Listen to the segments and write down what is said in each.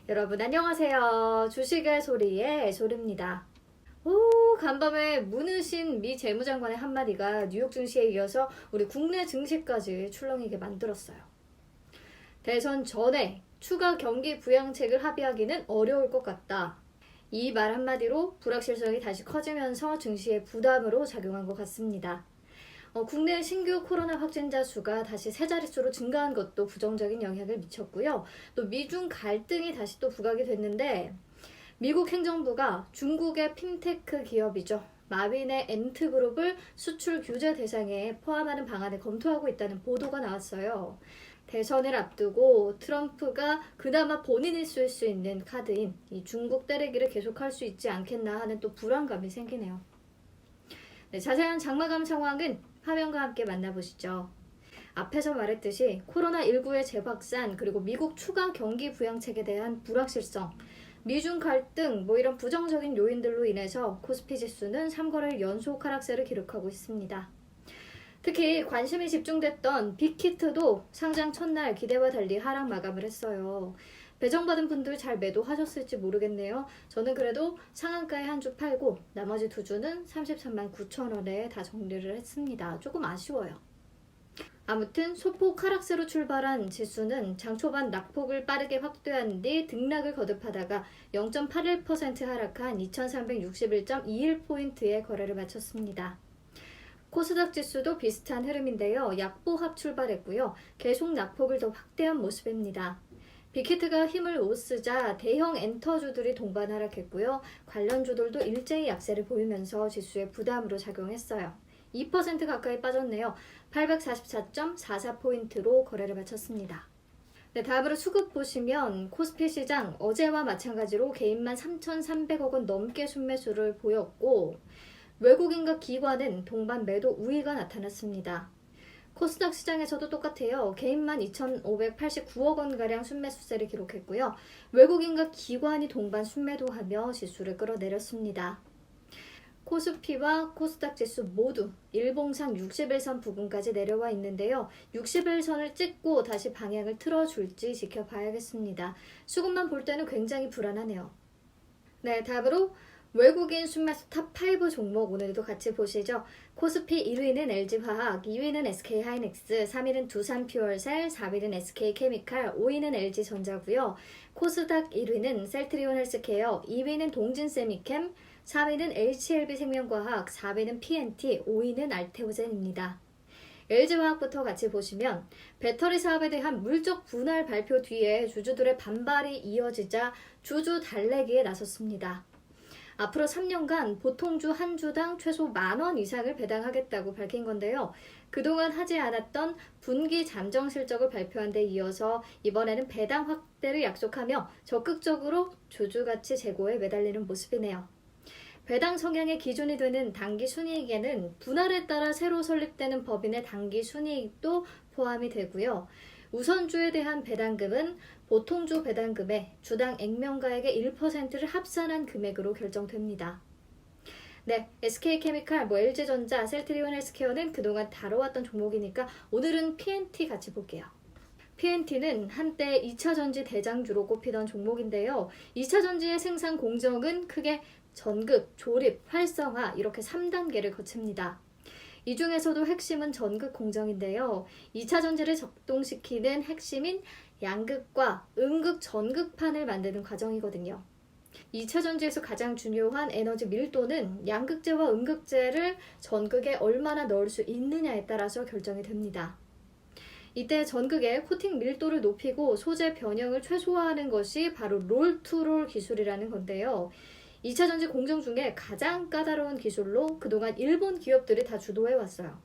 여러분 안녕하세요. 주식의 소리의 소리입니다. 오, 간밤에 문으신 미 재무장관의 한마디가 뉴욕 증시에 이어서 우리 국내 증시까지 출렁이게 만들었어요. 대선 전에 추가 경기 부양책을 합의하기는 어려울 것 같다. 이 말 한마디로 불확실성이 다시 커지면서 증시에 부담으로 작용한 것 같습니다. 국내 신규 코로나 확진자 수가 다시 세 자릿수로 증가한 것도 부정적인 영향을 미쳤고요. 또 미중 갈등이 다시 또 부각이 됐는데 미국 행정부가 중국의 핀테크 기업이죠. 마윈의 엔트그룹을 수출 규제 대상에 포함하는 방안을 검토하고 있다는 보도가 나왔어요. 대선을 앞두고 트럼프가 그나마 본인이 쓸 수 있는 카드인 이 중국 때리기를 계속할 수 있지 않겠나 하는 또 불안감이 생기네요. 네, 자세한 장마감 상황은 화면과 함께 만나보시죠. 앞에서 말했듯이 코로나19의 재확산 그리고 미국 추가 경기 부양책에 대한 불확실성, 미중 갈등 이런 부정적인 요인들로 인해서 코스피 지수는 3거래일 연속 하락세를 기록하고 있습니다. 특히 관심이 집중됐던 빅히트도 상장 첫날 기대와 달리 하락 마감을 했어요. 배정받은 분들 잘 매도하셨을지 모르겠네요. 저는 그래도 상한가에 한 주 팔고 나머지 두 주는 33만 9천 원에 다 정리를 했습니다. 조금 아쉬워요. 아무튼 소폭 하락세로 출발한 지수는 장 초반 낙폭을 빠르게 확대한 뒤 등락을 거듭하다가 0.81% 하락한 2361.21포인트의 거래를 마쳤습니다. 코스닥 지수도 비슷한 흐름인데요. 약보합 출발했고요. 계속 낙폭을 더 확대한 모습입니다. 빅히트가 힘을 못 쓰자 대형 엔터주들이 동반 하락했고요. 관련주들도 일제히 약세를 보이면서 지수에 부담으로 작용했어요. 2% 가까이 빠졌네요. 844.44포인트로 거래를 마쳤습니다. 네, 다음으로 수급 보시면 코스피 시장 어제와 마찬가지로 개인만 3,300억 원 넘게 순매수를 보였고 외국인과 기관은 동반 매도 우위가 나타났습니다. 코스닥 시장에서도 똑같아요. 개인만 2,589억 원가량 순매수세를 기록했고요. 외국인과 기관이 동반 순매도하며 지수를 끌어내렸습니다. 코스피와 코스닥 지수 모두 일봉상 60일선 부근까지 내려와 있는데요. 60일선을 찍고 다시 방향을 틀어줄지 지켜봐야겠습니다. 수급만 볼 때는 굉장히 불안하네요. 네, 다음으로 외국인 순매수 탑5 종목 오늘도 같이 보시죠. 코스피 1위는 LG화학, 2위는 SK하이닉스, 3위는 두산퓨얼셀, 4위는 SK케미칼, 5위는 LG전자고요. 코스닥 1위는 셀트리온 헬스케어, 2위는 동진세미캠, 4위는 HLB생명과학, 4위는 PNT, 5위는 알테오젠입니다. LG화학부터 같이 보시면 배터리 사업에 대한 물적 분할 발표 뒤에 주주들의 반발이 이어지자 주주 달래기에 나섰습니다. 앞으로 3년간 보통주 한 주당 최소 10,000원 이상을 배당하겠다고 밝힌 건데요. 그동안 하지 않았던 분기 잠정 실적을 발표한 데 이어서 이번에는 배당 확대를 약속하며 적극적으로 주주 가치 제고에 매달리는 모습이네요. 배당 성향의 기준이 되는 당기 순이익에는 분할에 따라 새로 설립되는 법인의 당기 순이익도 포함이 되고요. 우선주에 대한 배당금은 보통주 배당금의 주당 액면가액의 1%를 합산한 금액으로 결정됩니다. 네, SK케미칼, LG전자, 셀트리온 헬스케어는 그동안 다뤄왔던 종목이니까 오늘은 PNT 같이 볼게요. PNT는 한때 2차전지 대장주로 꼽히던 종목인데요. 2차전지의 생산 공정은 크게 전극, 조립, 활성화 이렇게 3단계를 거칩니다. 이 중에서도 핵심은 전극 공정인데요. 2차 전지를 작동시키는 핵심인 양극과 음극, 전극판을 만드는 과정이거든요. 2차 전지에서 가장 중요한 에너지 밀도는 양극재와 음극재를 전극에 얼마나 넣을 수 있느냐에 따라서 결정이 됩니다. 이때 전극의 코팅 밀도를 높이고 소재 변형을 최소화하는 것이 바로 롤투롤 기술이라는 건데요. 2차 전지 공정 중에 가장 까다로운 기술로 그동안 일본 기업들이 다 주도해왔어요.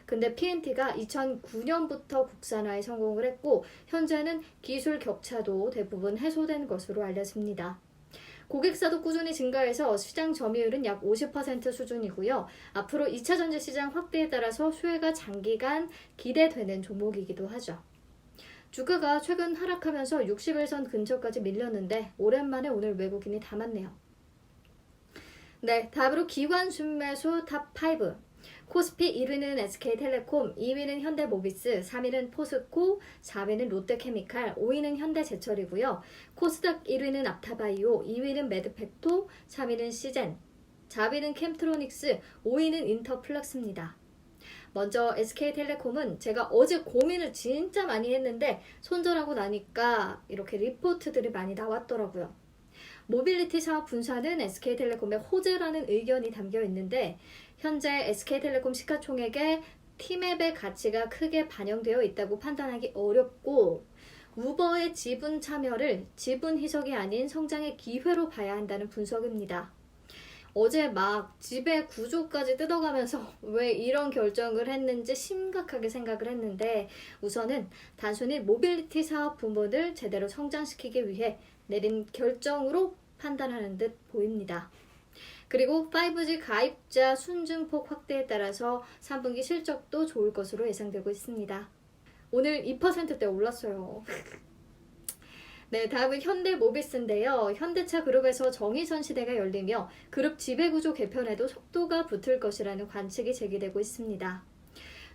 근데 PNT가 2009년부터 국산화에 성공을 했고 현재는 기술 격차도 대부분 해소된 것으로 알려집니다. 고객사도 꾸준히 증가해서 시장 점유율은 약 50% 수준이고요. 앞으로 2차 전지 시장 확대에 따라서 수혜가 장기간 기대되는 종목이기도 하죠. 주가가 최근 하락하면서 60일선 근처까지 밀렸는데 오랜만에 오늘 외국인이 담았네요. 네, 다음으로 기관 순매수 탑5. 코스피 1위는 SK텔레콤, 2위는 현대모비스, 3위는 포스코, 4위는 롯데케미칼, 5위는 현대제철이고요. 코스닥 1위는 앞타바이오, 2위는 매드팩토, 3위는 시젠, 4위는 캠트로닉스, 5위는 인터플렉스입니다. 먼저 SK텔레콤은 제가 어제 고민을 진짜 많이 했는데 손절하고 나니까 이렇게 리포트들이 많이 나왔더라고요. 모빌리티 사업 분사는 SK텔레콤의 호재라는 의견이 담겨 있는데 현재 SK텔레콤 시가총액에 T맵의 가치가 크게 반영되어 있다고 판단하기 어렵고 우버의 지분 참여를 지분 희석이 아닌 성장의 기회로 봐야 한다는 분석입니다. 어제 막 지배 구조까지 뜯어가면서 왜 이런 결정을 했는지 심각하게 생각을 했는데 우선은 단순히 모빌리티 사업 부문을 제대로 성장시키기 위해 내린 결정으로 판단하는 듯 보입니다. 그리고 5G 가입자 순증폭 확대에 따라서 3분기 실적도 좋을 것으로 예상되고 있습니다. 오늘 2%대 올랐어요. 네, 다음은 현대모비스인데요. 현대차 그룹에서 정의선 시대가 열리며 그룹 지배구조 개편에도 속도가 붙을 것이라는 관측이 제기되고 있습니다.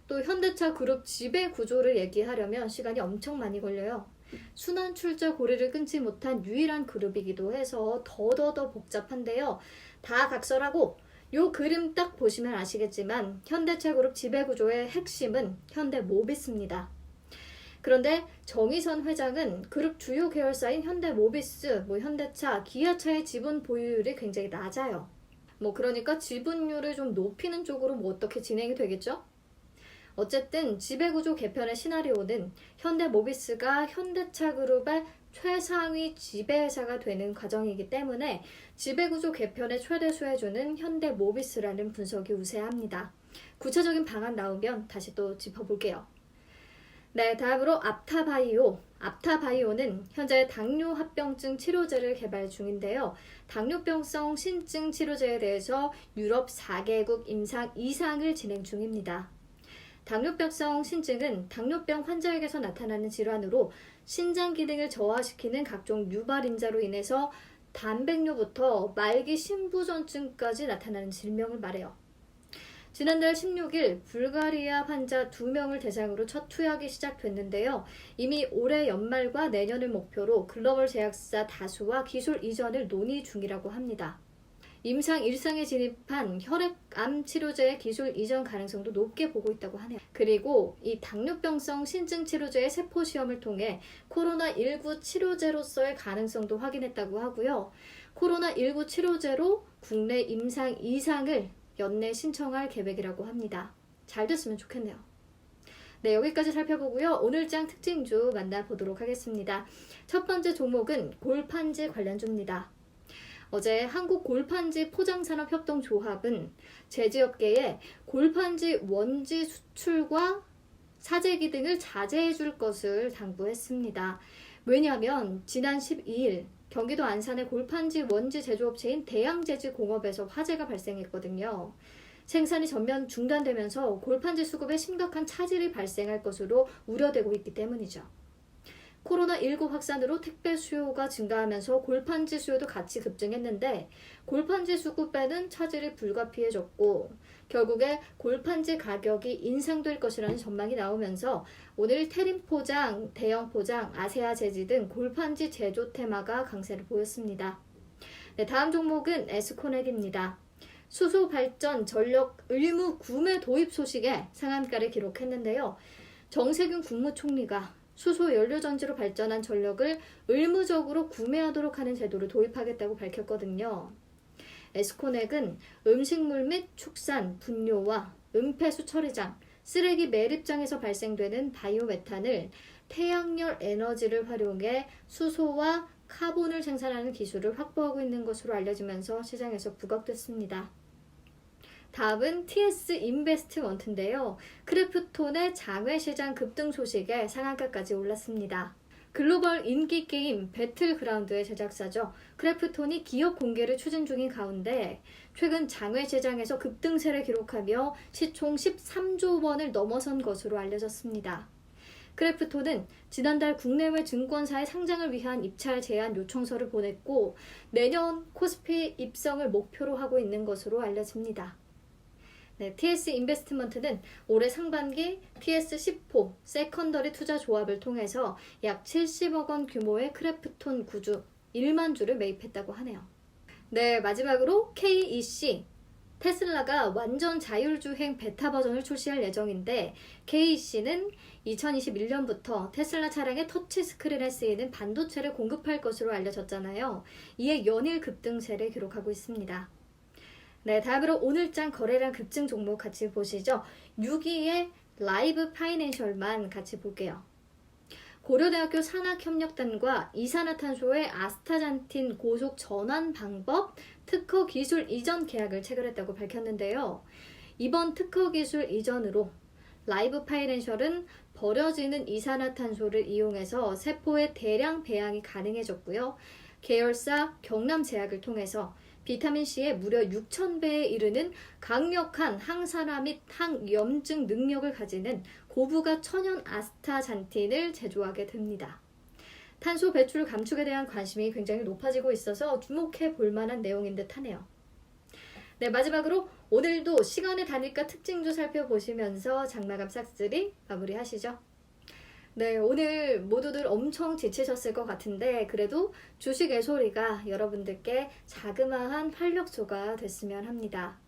또 현대차 그룹 지배구조를 얘기하려면 시간이 엄청 많이 걸려요. 순환 출자 고리를 끊지 못한 유일한 그룹이기도 해서 더더더 복잡한데요. 다 각설하고 요 그림 딱 보시면 아시겠지만 현대차 그룹 지배구조의 핵심은 현대모비스입니다. 그런데 정의선 회장은 그룹 주요 계열사인 현대모비스, 현대차, 기아차의 지분 보유율이 굉장히 낮아요. 그러니까 지분율을 좀 높이는 쪽으로 어떻게 진행이 되겠죠? 어쨌든 지배구조 개편의 시나리오는 현대모비스가 현대차 그룹의 최상위 지배회사가 되는 과정이기 때문에 지배구조 개편의 최대 수혜주는 현대모비스라는 분석이 우세합니다. 구체적인 방안 나오면 다시 또 짚어볼게요. 네, 다음으로 앞타바이오. 앞타바이오는 현재 당뇨합병증 치료제를 개발 중인데요. 당뇨병성 신증 치료제에 대해서 유럽 4개국 임상 2상을 진행 중입니다. 당뇨병성 신증은 당뇨병 환자에게서 나타나는 질환으로 신장 기능을 저하시키는 각종 유발인자로 인해서 단백뇨부터 말기 심부전증까지 나타나는 질병을 말해요. 지난달 16일 불가리아 환자 2명을 대상으로 첫 투약이 시작됐는데요. 이미 올해 연말과 내년을 목표로 글로벌 제약사 다수와 기술 이전을 논의 중이라고 합니다. 임상 1상에 진입한 혈액암 치료제의 기술 이전 가능성도 높게 보고 있다고 하네요. 그리고 이 당뇨병성 신증 치료제의 세포 시험을 통해 코로나19 치료제로서의 가능성도 확인했다고 하고요. 코로나19 치료제로 국내 임상 2상을 연내 신청할 계획이라고 합니다. 잘 됐으면 좋겠네요. 네, 여기까지 살펴보고요. 오늘장 특징주 만나보도록 하겠습니다. 첫 번째 종목은 골판지 관련주입니다. 어제 한국골판지 포장산업협동조합은 제지업계에 골판지 원지 수출과 사재기 등을 자제해 줄 것을 당부했습니다. 왜냐하면 지난 12일 경기도 안산의 골판지 원지 제조업체인 대양제지공업에서 화재가 발생했거든요. 생산이 전면 중단되면서 골판지 수급에 심각한 차질이 발생할 것으로 우려되고 있기 때문이죠. 코로나19 확산으로 택배 수요가 증가하면서 골판지 수요도 같이 급증했는데 골판지 수급에는 차질이 불가피해졌고 결국에 골판지 가격이 인상될 것이라는 전망이 나오면서 오늘 테림포장, 대형포장, 아세아제지 등 골판지 제조 테마가 강세를 보였습니다. 네, 다음 종목은 에스코넥입니다. 수소 발전 전력 의무 구매 도입 소식에 상한가를 기록했는데요. 정세균 국무총리가 수소 연료전지로 발전한 전력을 의무적으로 구매하도록 하는 제도를 도입하겠다고 밝혔거든요. 에스코넥은 음식물 및 축산, 분뇨와 은폐수 처리장, 쓰레기 매립장에서 발생되는 바이오메탄을 태양열 에너지를 활용해 수소와 카본을 생산하는 기술을 확보하고 있는 것으로 알려지면서 시장에서 부각됐습니다. 다음은 TS 인베스트먼트인데요. 크래프톤의 장외 시장 급등 소식에 상한가까지 올랐습니다. 글로벌 인기 게임 배틀그라운드의 제작사죠. 크래프톤이 기업 공개를 추진 중인 가운데 최근 장외 시장에서 급등세를 기록하며 시총 13조 원을 넘어선 것으로 알려졌습니다. 크래프톤은 지난달 국내외 증권사의 상장을 위한 입찰 제안 요청서를 보냈고 내년 코스피 입성을 목표로 하고 있는 것으로 알려집니다. 네, TS 인베스트먼트는 올해 상반기 TS10호 세컨더리 투자 조합을 통해서 약 70억 원 규모의 크래프톤 구주 1만 주를 매입했다고 하네요. 네, 마지막으로 KEC. 테슬라가 완전 자율주행 베타 버전을 출시할 예정인데 KEC는 2021년부터 테슬라 차량의 터치 스크린에 쓰이는 반도체를 공급할 것으로 알려졌잖아요. 이에 연일 급등세를 기록하고 있습니다. 네, 다음으로 오늘장 거래량 급증 종목 같이 보시죠. 6위의 라이브 파이낸셜만 같이 볼게요. 고려대학교 산학협력단과 이산화탄소의 아스타잔틴 고속 전환 방법 특허 기술 이전 계약을 체결했다고 밝혔는데요. 이번 특허 기술 이전으로 라이브 파이낸셜은 버려지는 이산화탄소를 이용해서 세포의 대량 배양이 가능해졌고요. 계열사 경남제약을 통해서 비타민C의 무려 6,000배에 이르는 강력한 항산화 및 항염증 능력을 가지는 고부가 천연 아스타잔틴을 제조하게 됩니다. 탄소 배출 감축에 대한 관심이 굉장히 높아지고 있어서 주목해 볼 만한 내용인 듯 하네요. 네, 마지막으로 오늘도 시간의 단위가 특징주 살펴보시면서 장마감 싹쓸이 마무리하시죠. 네, 오늘 모두들 엄청 지치셨을 것 같은데 그래도 주식 애소리가 여러분들께 자그마한 활력소가 됐으면 합니다.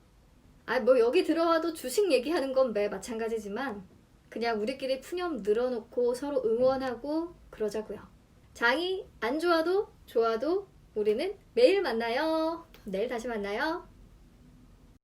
뭐 여기 들어와도 주식 얘기하는 건 매 마찬가지지만 그냥 우리끼리 푸념 늘어놓고 서로 응원하고 그러자고요. 장이 안 좋아도 좋아도 우리는 매일 만나요. 내일 다시 만나요.